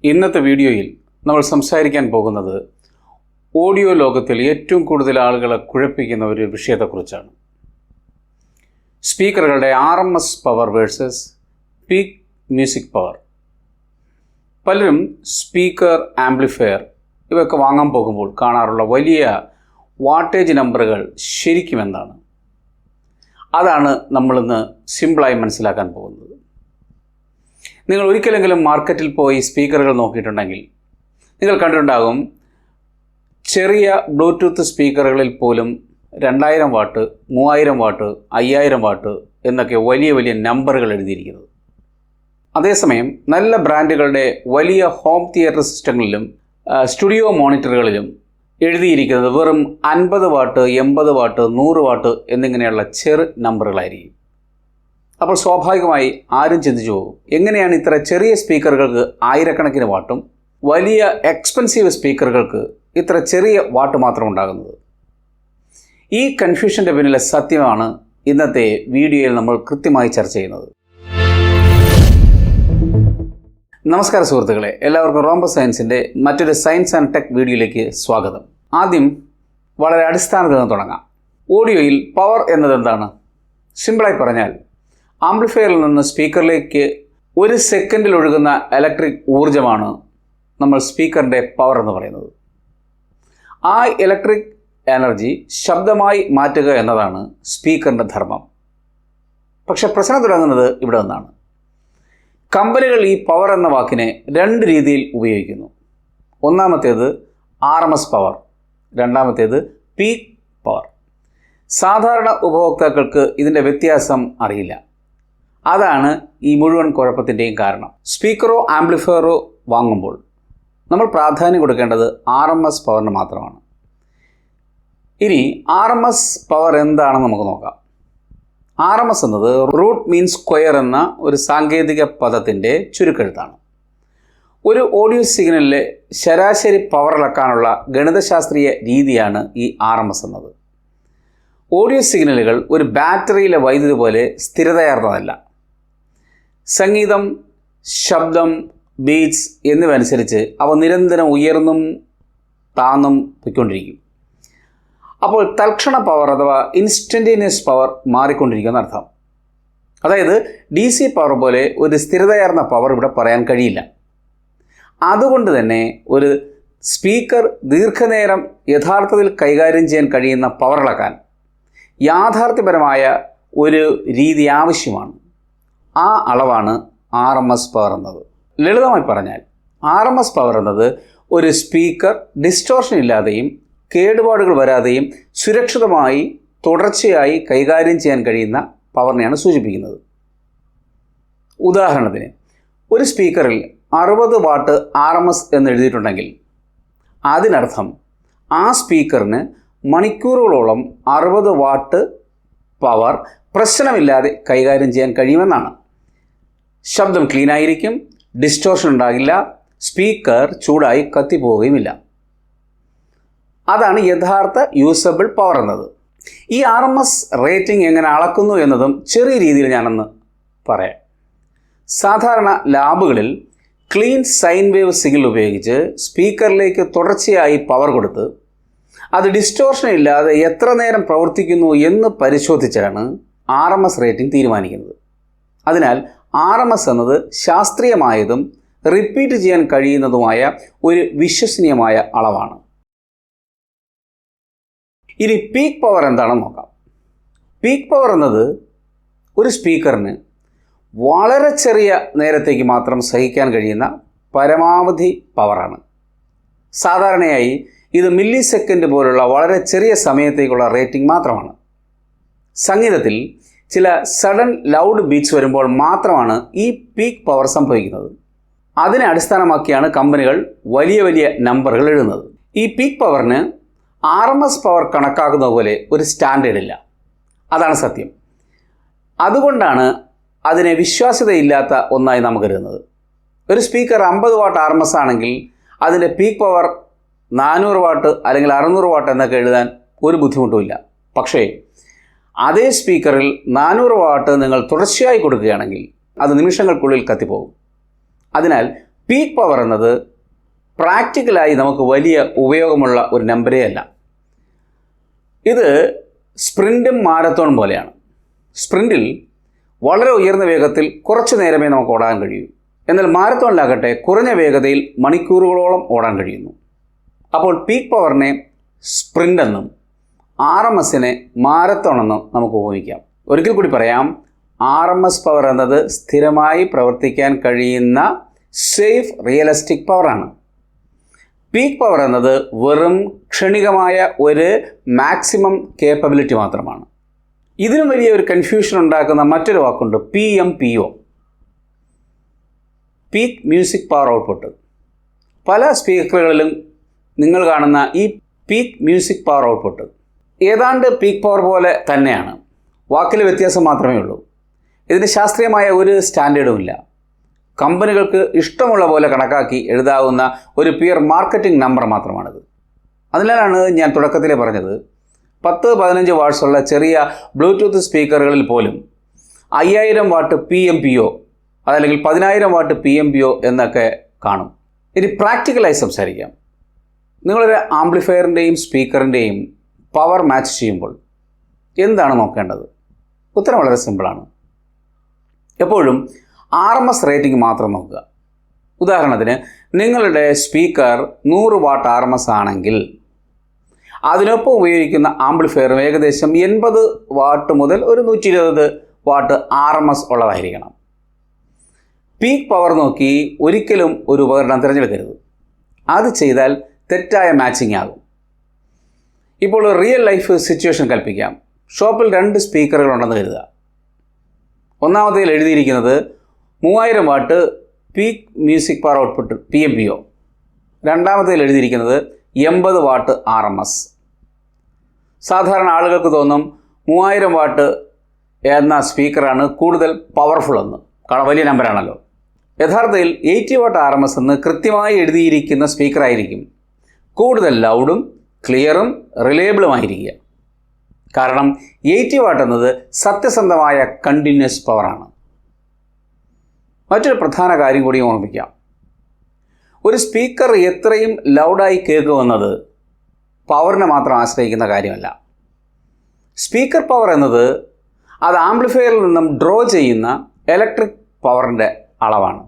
ഇന്നത്തെ വീഡിയോയിൽ നമ്മൾ സംസാരിക്കാൻ പോകുന്നത് ഓഡിയോ ലോകത്തിൽ ഏറ്റവും കൂടുതൽ ആളുകളെ കുഴപ്പിക്കുന്ന ഒരു വിഷയത്തെക്കുറിച്ചാണ്. സ്പീക്കറുകളുടെ RMS power versus peak music power. പലരും സ്പീക്കർ, ആംപ്ലിഫയർ ഇവയൊക്കെ വാങ്ങാൻ പോകുമ്പോൾ കാണാറുള്ള വലിയ വാട്ടേജ് നമ്പറുകൾ ശരിക്കും എന്താണ്? അതാണ് നമ്മളിന്ന് സിമ്പിളായി മനസ്സിലാക്കാൻ പോകുന്നത്. നിങ്ങൾ ഒരിക്കലെങ്കിലും മാർക്കറ്റിൽ പോയി സ്പീക്കറുകൾ നോക്കിയിട്ടുണ്ടെങ്കിൽ നിങ്ങൾ കണ്ടിട്ടുണ്ടാകും, ചെറിയ ബ്ലൂടൂത്ത് സ്പീക്കറുകളിൽ പോലും 2000 വാട്ട്, 3000 വാട്ട്, 5000 വാട്ട് എന്നൊക്കെ വലിയ വലിയ നമ്പറുകൾ എഴുതിയിരിക്കുന്നത്. അതേസമയം നല്ല ബ്രാൻഡുകളുടെ വലിയ ഹോം തിയേറ്റർ സിസ്റ്റങ്ങളിലും സ്റ്റുഡിയോ മോണിറ്ററുകളിലും എഴുതിയിരിക്കുന്നത് വെറും 50 വാട്ട്, 80 വാട്ട്, 100 വാട്ട് എന്നിങ്ങനെയുള്ള ചെറു നമ്പറുകളായിരിക്കും. അപ്പോൾ സ്വാഭാവികമായി ആരും ചിന്തിച്ചു പോകും, എങ്ങനെയാണ് ഇത്ര ചെറിയ സ്പീക്കറുകൾക്ക് ആയിരക്കണക്കിന് വാട്ടും വലിയ എക്സ്പെൻസീവ് സ്പീക്കറുകൾക്ക് ഇത്ര ചെറിയ വാട്ട് മാത്രം ഉണ്ടാകുന്നത്? ഈ കൺഫ്യൂഷൻ്റെ പിന്നിലെ സത്യമാണ് ഇന്നത്തെ വീഡിയോയിൽ നമ്മൾ കൃത്യമായി ചർച്ച ചെയ്യുന്നത്. നമസ്കാരം സുഹൃത്തുക്കളെ, എല്ലാവർക്കും റോംബസ് സയൻസിൻ്റെ മറ്റൊരു സയൻസ് ആൻഡ് ടെക് വീഡിയോയിലേക്ക് സ്വാഗതം. ആദ്യം വളരെ അടിസ്ഥാനത്തിൽ നിന്ന് തുടങ്ങാം. ഓഡിയോയിൽ പവർ എന്നത് എന്താണ്? സിമ്പിളായി പറഞ്ഞാൽ, ആംപ്ലിഫയറിൽ നിന്ന് സ്പീക്കറിലേക്ക് 1 സെക്കൻഡിൽ ഒഴുകുന്ന ഇലക്ട്രിക് ഊർജ്ജമാണ് നമ്മൾ സ്പീക്കറിൻ്റെ പവർ എന്ന് പറയുന്നത്. ആ ഇലക്ട്രിക് എനർജി ശബ്ദമായി മാറ്റുക എന്നതാണ് സ്പീക്കറിൻ്റെ ധർമ്മം. പക്ഷെ പ്രശ്നം തുടങ്ങുന്നത് ഇവിടെ നിന്നാണ്. കമ്പനികൾ ഈ പവർ എന്ന വാക്കിനെ 2 രീതിയിൽ ഉപയോഗിക്കുന്നു. ഒന്നാമത്തേത് RMS പവർ, രണ്ടാമത്തേത് പീക്ക് പവർ. സാധാരണ ഉപഭോക്താക്കൾക്ക് ഇതിൻ്റെ വ്യത്യാസം അറിയില്ല. അതാണ് ഈ മുഴുവൻ കുഴപ്പത്തിൻ്റെയും കാരണം. സ്പീക്കറോ ആംപ്ലിഫയറോ വാങ്ങുമ്പോൾ നമ്മൾ പ്രാധാന്യം കൊടുക്കേണ്ടത് RMS പവറിന് മാത്രമാണ്. ഇനി RMS പവർ എന്താണെന്ന് നമുക്ക് നോക്കാം. RMS എന്നത് റൂട്ട് മീൻ സ്ക്വയർ എന്ന ഒരു സാങ്കേതിക പദത്തിൻ്റെ ചുരുക്കെഴുത്താണ്. ഒരു ഓഡിയോ സിഗ്നലിലെ ശരാശരി പവർ അളക്കാനുള്ള ഗണിതശാസ്ത്രീയ രീതിയാണ് ഈ RMS എന്നത്. ഓഡിയോ സിഗ്നലുകൾ ഒരു ബാറ്ററിയിലെ വൈദ്യുതി പോലെ സ്ഥിരതയാർന്നതല്ല. സംഗീതം, ശബ്ദം, ബീറ്റ്സ് എന്നിവ അനുസരിച്ച് അവ നിരന്തരം ഉയർന്നും താന്നും പൊയ്ക്കൊണ്ടിരിക്കും. അപ്പോൾ തൽക്ഷണ പവർ അഥവാ ഇൻസ്റ്റൻറ്റേനിയസ് പവർ മാറിക്കൊണ്ടിരിക്കുന്ന അർത്ഥം. അതായത് DC പവർ പോലെ ഒരു സ്ഥിരതയാർന്ന പവർ ഇവിടെ പറയാൻ കഴിയില്ല. അതുകൊണ്ട് തന്നെ ഒരു സ്പീക്കർ ദീർഘനേരം യഥാർത്ഥത്തിൽ കൈകാര്യം ചെയ്യാൻ കഴിയുന്ന പവർ അളക്കാൻ യാഥാർത്ഥ്യപരമായ ഒരു രീതി ആവശ്യമാണ്. ആ അളവാണ് RMS പവർ എന്നത്. ലളിതമായി പറഞ്ഞാൽ RMS പവർ എന്നത് ഒരു സ്പീക്കർ ഡിസ്റ്റോർഷൻ ഇല്ലാതെയും കേടുപാടുകൾ വരാതെയും സുരക്ഷിതമായി തുടർച്ചയായി കൈകാര്യം ചെയ്യാൻ കഴിയുന്ന പവറിനെയാണ് സൂചിപ്പിക്കുന്നത്. ഉദാഹരണത്തിന്, ഒരു സ്പീക്കറിൽ 60 വാട്ട് RMS എന്ന് എഴുതിയിട്ടുണ്ടെങ്കിൽ അതിനർത്ഥം ആ സ്പീക്കറിന് മണിക്കൂറുകളോളം 60 വാട്ട് പവർ പ്രശ്നമില്ലാതെ കൈകാര്യം ചെയ്യാൻ കഴിയുമെന്നാണ്. ശബ്ദം ക്ലീനായിരിക്കും, ഡിസ്റ്റോർഷൻ ഉണ്ടാകില്ല, സ്പീക്കർ ചൂടായി കത്തിപ്പോവുകയുമില്ല. അതാണ് യഥാർത്ഥ യൂസബിൾ പവർ എന്നത്. ഈ RMS റേറ്റിംഗ് എങ്ങനെ അളക്കുന്നു എന്നതും ചെറിയ രീതിയിൽ ഞാനൊന്ന് പറയാം. സാധാരണ ലാബുകളിൽ ക്ലീൻ സൈൻ വേവ് സിഗ്നൽ ഉപയോഗിച്ച് സ്പീക്കറിലേക്ക് തുടർച്ചയായി പവർ കൊടുത്ത് അത് ഡിസ്റ്റോർഷൻ ഇല്ലാതെ എത്ര നേരം പ്രവർത്തിക്കുന്നു എന്ന് പരിശോധിച്ചാണ് RMS റേറ്റിംഗ് തീരുമാനിക്കുന്നത്. അതിനാൽ RMS എന്നത് ശാസ്ത്രീയമായതും റിപ്പീറ്റ് ചെയ്യാൻ കഴിയുന്നതുമായ ഒരു വിശ്വസനീയമായ അളവാണ്. ഇനി പീക്ക് പവർ എന്താണെന്ന് നോക്കാം. പീക്ക് പവർ എന്നത് ഒരു സ്പീക്കറിന് വളരെ ചെറിയ നേരത്തേക്ക് മാത്രം സഹിക്കാൻ കഴിയുന്ന പരമാവധി പവറാണ്. സാധാരണയായി ഇത് മില്ലി സെക്കൻഡ് പോലുള്ള വളരെ ചെറിയ സമയത്തേക്കുള്ള റേറ്റിംഗ് മാത്രമാണ്. സംഗീതത്തിൽ ചില സഡൻ ലൗഡ് ബീറ്റ്സ് വരുമ്പോൾ മാത്രമാണ് ഈ പീക്ക് പവർ സംഭവിക്കുന്നത്. അതിനെ അടിസ്ഥാനമാക്കിയാണ് കമ്പനികൾ വലിയ വലിയ നമ്പറുകൾ എഴുതുന്നത്. ഈ പീക്ക് പവറിന് RMS പവർ കണക്കാക്കുന്ന പോലെ ഒരു സ്റ്റാൻഡേർഡ് ഇല്ല. അതാണ് സത്യം. അതുകൊണ്ടാണ് അതിനെ വിശ്വാസ്യതയില്ലാത്ത ഒന്നായി നാം കരുതുന്നത്. ഒരു സ്പീക്കർ 50 വാട്ട് RMS ആണെങ്കിൽ അതിൻ്റെ പീക്ക് പവർ 400 വാട്ട് അല്ലെങ്കിൽ 600 വാട്ട് എന്നൊക്കെ എഴുതാൻ ഒരു ബുദ്ധിമുട്ടുമില്ല. പക്ഷേ അതേ സ്പീക്കറിൽ 400 വാട്ട് നിങ്ങൾ തുടർച്ചയായി കൊടുക്കുകയാണെങ്കിൽ അത് നിമിഷങ്ങൾക്കുള്ളിൽ കത്തിപ്പോകും. അതിനാൽ പീക്ക് പവർ എന്നത് പ്രാക്ടിക്കലായി നമുക്ക് വലിയ ഉപയോഗമുള്ള ഒരു നമ്പരേ അല്ല. ഇത് സ്പ്രിൻറ്റും മാരത്തോൺ പോലെയാണ്. സ്പ്രിൻറ്റിൽ വളരെ ഉയർന്ന വേഗത്തിൽ കുറച്ചു നേരമേ നമുക്ക് ഓടാൻ കഴിയൂ. എന്നാൽ മാരത്തോണിലാകട്ടെ കുറഞ്ഞ വേഗതയിൽ മണിക്കൂറുകളോളം ഓടാൻ കഴിയുന്നു. അപ്പോൾ പീക്ക് പവറിനെ സ്പ്രിൻ്റ് എന്നും RMSനെ മാരത്തോൺ എന്നും നമുക്ക് ഉപയോഗിക്കാം. ഒരിക്കൽ കൂടി പറയാം, RMS പവർ എന്നത് സ്ഥിരമായി പ്രവർത്തിക്കാൻ കഴിയുന്ന സേഫ് റിയലിസ്റ്റിക് പവറാണ്. പീക്ക് പവർ എന്നത് വെറും ക്ഷണികമായ ഒരു മാക്സിമം കേപ്പബിലിറ്റി മാത്രമാണ്. ഇതിനും വലിയ ഒരു കൺഫ്യൂഷൻ ഉണ്ടാക്കുന്ന മറ്റൊരു വാക്കുണ്ട്, PMPO, peak music power output. പല സ്പീക്കറുകളിലും നിങ്ങൾ കാണുന്ന ഈ പീക്ക് മ്യൂസിക് പവർ ഔട്ട്പുട്ട് ഏതാണ്ട് പീക്ക് പവർ പോലെ തന്നെയാണ്, വാക്കിൽ വ്യത്യാസം മാത്രമേ ഉള്ളൂ. ഇതിന് ശാസ്ത്രീയമായ ഒരു സ്റ്റാൻഡേർഡും ഇല്ല. കമ്പനികൾക്ക് ഇഷ്ടമുള്ള പോലെ കണക്കാക്കി എഴുതാവുന്ന ഒരു പ്യുവർ മാർക്കറ്റിംഗ് നമ്പർ മാത്രമാണിത്. അതിനാലാണ് ഞാൻ തുടക്കത്തിലേ പറഞ്ഞത്, 10-15 വാട്ട്സുള്ള ചെറിയ ബ്ലൂടൂത്ത് സ്പീക്കറുകളിൽ പോലും 5000 വാട്ട് PMPO അതല്ലെങ്കിൽ 10000 വാട്ട് PMPO എന്നൊക്കെ കാണും. ഇനി പ്രാക്ടിക്കലായി സംസാരിക്കാം. നിങ്ങളൊരു ആംപ്ലിഫയറിൻ്റെയും സ്പീക്കറിൻ്റെയും പവർ മാച്ച് ചെയ്യുമ്പോൾ എന്താണ് നോക്കേണ്ടത്? ഉത്തരം വളരെ സിമ്പിളാണ്. എപ്പോഴും RMS റേറ്റിംഗ് മാത്രം നോക്കുക. ഉദാഹരണത്തിന്, നിങ്ങളുടെ സ്പീക്കർ 100 വാട്ട് RMS ആണെങ്കിൽ അതിനൊപ്പം ഉപയോഗിക്കുന്ന ആംപ്ലിഫയറും ഏകദേശം 80 വാട്ട് മുതൽ ഒരു 120 വാട്ട് RMS ഉള്ളതായിരിക്കണം. പീക്ക് പവർ നോക്കി ഒരിക്കലും ഒരു ഉപകരണം തിരഞ്ഞെടുക്കരുത്. അത് ചെയ്താൽ തെറ്റായ മാച്ചിങ് ആകും. ഇപ്പോൾ റിയൽ ലൈഫ് സിറ്റുവേഷൻ കൽപ്പിക്കാം. ഷോപ്പിൽ 2 സ്പീക്കറുകളുണ്ടെന്ന് കരുതുക. ഒന്നാമത്തേൽ എഴുതിയിരിക്കുന്നത് 3000 what peak music power output PMPO, രണ്ടാമത്തേൽ എഴുതിയിരിക്കുന്നത് 80 വാട്ട് RMS. സാധാരണ ആളുകൾക്ക് തോന്നും 3000 വാട്ട് എന്ന സ്പീക്കറാണ് കൂടുതൽ പവർഫുൾ എന്ന്, കാരണം വലിയ നമ്പറാണല്ലോ. യഥാർത്ഥത്തിൽ 80 വാട്ട് RMS എന്ന് കൃത്യമായി എഴുതിയിരിക്കുന്ന സ്പീക്കറായിരിക്കും കൂടുതൽ ലൗഡും ക്ലിയറും റിലയബിളുമായിരിക്കുക. കാരണം 80 വാട്ട് എന്നത് സത്യസന്ധമായ കണ്ടിന്യൂസ് പവറാണ്. മറ്റൊരു പ്രധാന കാര്യം കൂടി ഓർമ്മിക്കാം. ഒരു സ്പീക്കർ എത്രയും ലൗഡായി കേൾക്കുമെന്നത് പവറിനെ മാത്രം ആശ്രയിക്കുന്ന കാര്യമല്ല. സ്പീക്കർ പവർ എന്നത് അത് ആംപ്ലിഫയറിൽ നിന്നും ഡ്രോ ചെയ്യുന്ന ഇലക്ട്രിക് പവറിൻ്റെ അളവാണ്.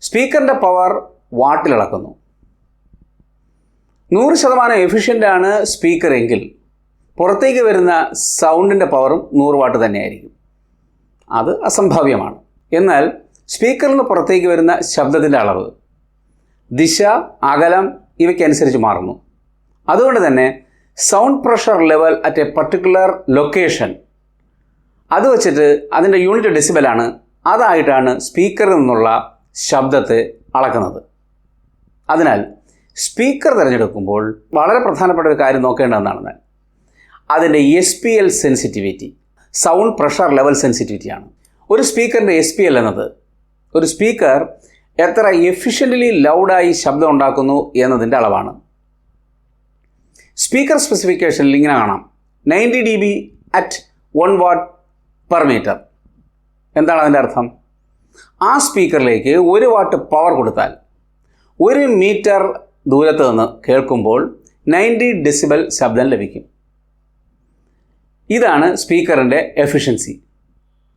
സ്പീക്കറിൻ്റെ പവർ വാട്ടിൽ അളക്കുന്നു. 100% എഫിഷ്യൻ്റാണ് സ്പീക്കർ എങ്കിൽ പുറത്തേക്ക് വരുന്ന സൗണ്ടിൻ്റെ പവറും 100 വാട്ട് തന്നെയായിരിക്കും. അത് അസംഭാവ്യമാണ്. എന്നാൽ സ്പീക്കറിൽ നിന്ന് പുറത്തേക്ക് വരുന്ന ശബ്ദത്തിൻ്റെ അളവ്, ദിശ, അകലം ഇവയ്ക്കനുസരിച്ച് മാറുന്നു. അതുകൊണ്ട് തന്നെ sound pressure level at A particular location, അത് വച്ചിട്ട് അതിൻ്റെ യൂണിറ്റ് ഡെസിബലാണ്, അതായിട്ടാണ് സ്പീക്കറിൽ നിന്നുള്ള ശബ്ദത്തെ അളക്കുന്നത്. അതിനാൽ സ്പീക്കർ തിരഞ്ഞെടുക്കുമ്പോൾ വളരെ പ്രധാനപ്പെട്ട ഒരു കാര്യം നോക്കേണ്ടതെന്നാണ് അതിൻ്റെ SPL sensitivity, sound pressure level സെൻസിറ്റിവിറ്റിയാണ്. ഒരു സ്പീക്കറിൻ്റെ SPL എന്നത് ഒരു സ്പീക്കർ എത്ര എഫിഷ്യൻ്റ്ലി ലൗഡായി ശബ്ദം ഉണ്ടാക്കുന്നു എന്നതിൻ്റെ അളവാണ്. സ്പീക്കർ സ്പെസിഫിക്കേഷനിൽ ഇങ്ങനെ കാണാം, 90 dB at 1 watt per metre. എന്താണ് അതിൻ്റെ അർത്ഥം? ആ സ്പീക്കറിലേക്ക് 1 വാട്ട് പവർ കൊടുത്താൽ 1 മീറ്റർ ദൂരത്ത് നിന്ന് കേൾക്കുമ്പോൾ 90 ഡെസിബൽ ശബ്ദം ലഭിക്കും. ഇതാണ് സ്പീക്കറിൻ്റെ എഫിഷ്യൻസി.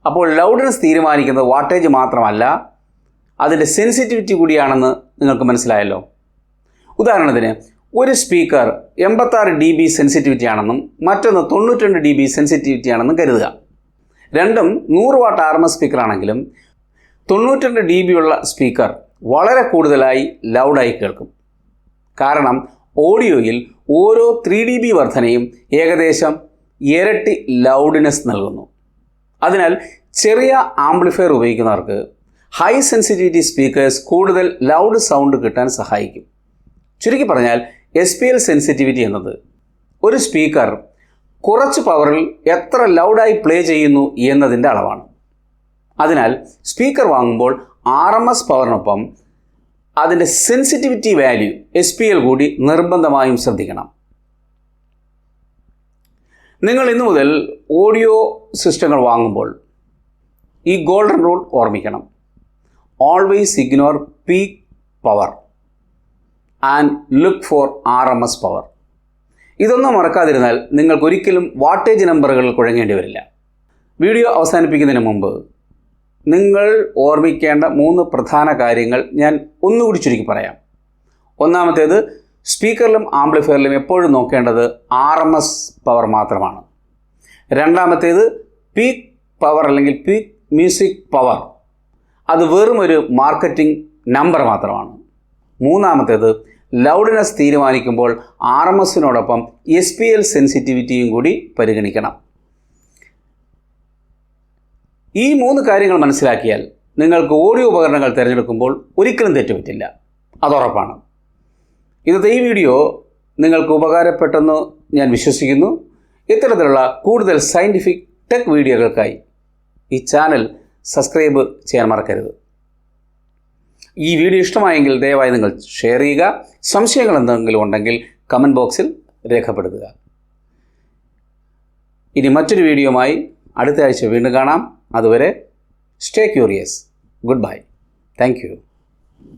അപ്പോൾ ലൗഡ്നെസ് തീരുമാനിക്കുന്നത് വാട്ടേജ് മാത്രമല്ല, അതിൻ്റെ സെൻസിറ്റിവിറ്റി കൂടിയാണെന്ന് നിങ്ങൾക്ക് മനസ്സിലായല്ലോ. ഉദാഹരണത്തിന്, ഒരു സ്പീക്കർ 86 dB സെൻസിറ്റിവിറ്റി ആണെന്നും മറ്റൊന്ന് 92 dB സെൻസിറ്റിവിറ്റി ആണെന്നും കരുതുക. രണ്ടും 100 വാട്ട് RMS സ്പീക്കറാണെങ്കിലും 92 dB ഉള്ള സ്പീക്കർ വളരെ കൂടുതലായി ലൗഡായി കേൾക്കും. കാരണം ഓഡിയോയിൽ ഓരോ 3 dB വർധനയും ഏകദേശം ഇരട്ടി ലൗഡ്നെസ് നൽകുന്നു. അതിനാൽ ചെറിയ ആംപ്ലിഫയർ ഉപയോഗിക്കുന്നവർക്ക് ഹൈ സെൻസിറ്റിവിറ്റി സ്പീക്കേഴ്സ് കൂടുതൽ ലൗഡ് സൗണ്ട് കിട്ടാൻ സഹായിക്കും. ചുരുക്കി പറഞ്ഞാൽ SPL സെൻസിറ്റിവിറ്റി എന്നത് ഒരു സ്പീക്കർ കുറച്ച് പവറിൽ എത്ര ലൗഡായി പ്ലേ ചെയ്യുന്നു എന്നതിൻ്റെ അളവാണ്. അതിനാൽ സ്പീക്കർ വാങ്ങുമ്പോൾ RMS പവറിനൊപ്പം അതിൻ്റെ സെൻസിറ്റിവിറ്റി വാല്യൂ SPL കൂടി നിർബന്ധമായും ശ്രദ്ധിക്കണം. നിങ്ങൾ ഇന്നു മുതൽ ഓഡിയോ സിസ്റ്റങ്ങൾ വാങ്ങുമ്പോൾ ഈ ഗോൾഡൻ റൂൾ ഓർമ്മിക്കണം. Always ignore peak power and look for RMS power. ഇതൊന്നും മറക്കാതിരുന്നാൽ നിങ്ങൾക്കൊരിക്കലും വാട്ടേജ് നമ്പറുകൾ കുഴങ്ങേണ്ടി വരില്ല. വീഡിയോ അവസാനിപ്പിക്കുന്നതിന് മുമ്പ് നിങ്ങൾ ഓർമ്മിക്കേണ്ട 3 പ്രധാന കാര്യങ്ങൾ ഞാൻ ഒന്നുകൂടി ചുരുക്കി പറയാം. ഒന്നാമത്തേത്, സ്പീക്കറിലും ആംപ്ലിഫയറിലും എപ്പോഴും നോക്കേണ്ടത് RMS പവർ മാത്രമാണ്. രണ്ടാമത്തേത്, പീക്ക് പവർ അല്ലെങ്കിൽ പീക്ക് മ്യൂസിക് പവർ, അത് വെറും ഒരു മാർക്കറ്റിംഗ് നമ്പർ മാത്രമാണ്. മൂന്നാമത്തേത്, ലൗഡ്നെസ് തീരുമാനിക്കുമ്പോൾ RMSനോടൊപ്പം SPL സെൻസിറ്റിവിറ്റിയും കൂടി പരിഗണിക്കണം. ഈ 3 കാര്യങ്ങൾ മനസ്സിലാക്കിയാൽ നിങ്ങൾക്ക് ഓഡിയോ ഉപകരണങ്ങൾ തിരഞ്ഞെടുക്കുമ്പോൾ ഒരിക്കലും തെറ്റുപറ്റില്ല, അതുറപ്പാണ്. ഇന്നത്തെ ഈ വീഡിയോ നിങ്ങൾക്ക് ഉപകാരപ്പെട്ടെന്ന് ഞാൻ വിശ്വസിക്കുന്നു. ഇത്തരത്തിലുള്ള കൂടുതൽ സയൻറ്റിഫിക് ടെക് വീഡിയോകൾക്കായി ഈ ചാനൽ സബ്സ്ക്രൈബ് ചെയ്യാൻ മറക്കരുത്. ഈ വീഡിയോ ഇഷ്ടമായെങ്കിൽ ദയവായി നിങ്ങൾ ഷെയർ ചെയ്യുക. സംശയങ്ങൾ എന്തെങ്കിലും ഉണ്ടെങ്കിൽ കമൻറ്റ് ബോക്സിൽ രേഖപ്പെടുത്തുക. ഇനി മറ്റൊരു വീഡിയോയുമായി അടുത്ത ആഴ്ച വീണ്ടും കാണാം. അതുവരെ stay curious. Good bye. Thank you.